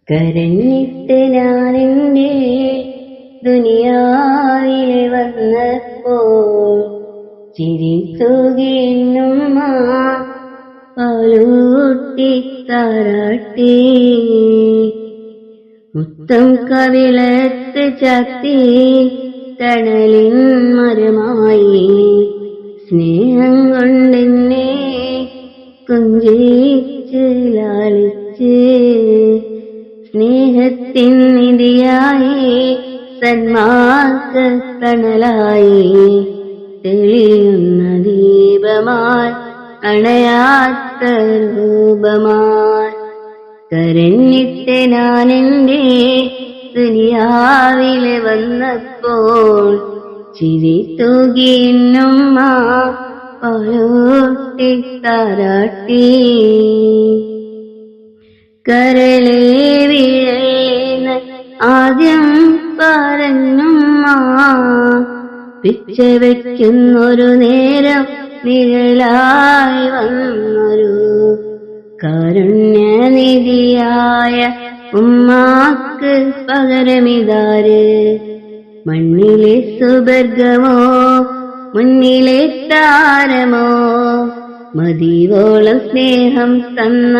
കരഞ്ഞിട്ട് ഞാനെന്റെ ദുനിയാവിലെ വന്നപ്പോൾ ചിരിച്ചുകിന്നുമ്മ പാലൂട്ടി താരാട്ടി മുത്തം കവിളത്ത് ചാത്തി തണലിൻ മരമായി സ്നേഹം കൊണ്ടെന്നെ കൊഞ്ചിച്ച് ലാളിച്ച് സ്നേഹത്തിൻ നിധിയായി സന്മാർഗ തണലായി തെളിയുന്ന ദീപമായി അണയാത്ത രൂപമായി കരഞ്ഞിട്ട് ഞാനെന്റെ ദുനിയാവിലെ വന്നപ്പോൾ ചിരി തൂകിന്നുമ്മ പാലൂട്ടി താരാട്ടി കരളേ വീഴേന്ന് ആദ്യം പറഞ്ഞുമ്മ പിച്ച വയ്ക്കുന്നൊരു നേരം നിഴലായി വന്നൊരു കാരുണ്യനിധിയായ ഉമ്മാക്ക് പകരമിതാര് മണ്ണിലെ സുബർഗമോ മുന്നിലെ താരമോ മതിവോളം സ്നേഹം തന്ന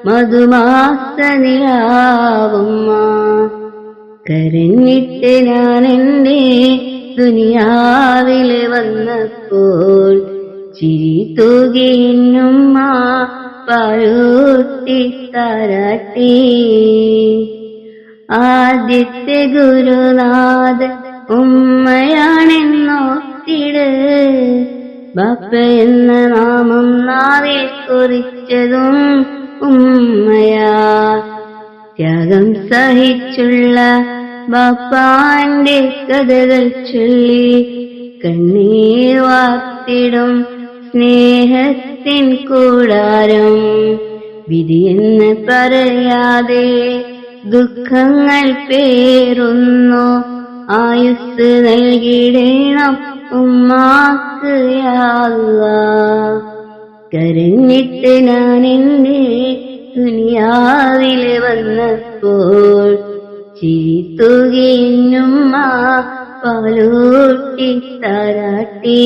മധുമാസ നിലാവുമ്മ കരഞ്ഞിട്ട് ഞാനെന്റെ ദുനിയാവില് വന്നപ്പോൾ ചിരി തൂകിന്നുമ്മ പാലൂട്ടി താരാട്ടി ആദ്യത്തെ ഗുരുനാഥൻ ഉമ്മയാണെന്നോർത്തിട് ബാപ്പ എന്ന നാമം നാവിൽ കുറിച്ചതും ഉമ്മയാ ത്യാഗം സഹിച്ചുള്ള ബാപ്പാന്റെ കഥകൾ ചൊല്ലി കണ്ണീർ വാർത്തിടും സ്നേഹത്തിൻ കൂടാരം വിധിയെന്ന് പറയാതെ ദുഃഖങ്ങൾ പേറുന്നു ആയുസ് നൽകിടണം ഉമ്മാക്ക് യാ അല്ലാഹ് കരഞ്ഞിട്ട് ഞാനെന്റെ ദുനിയാവില് വന്നപ്പോൾ ചിരി തൂകിന്നുമ്മ പാലൂട്ടി താരാട്ടി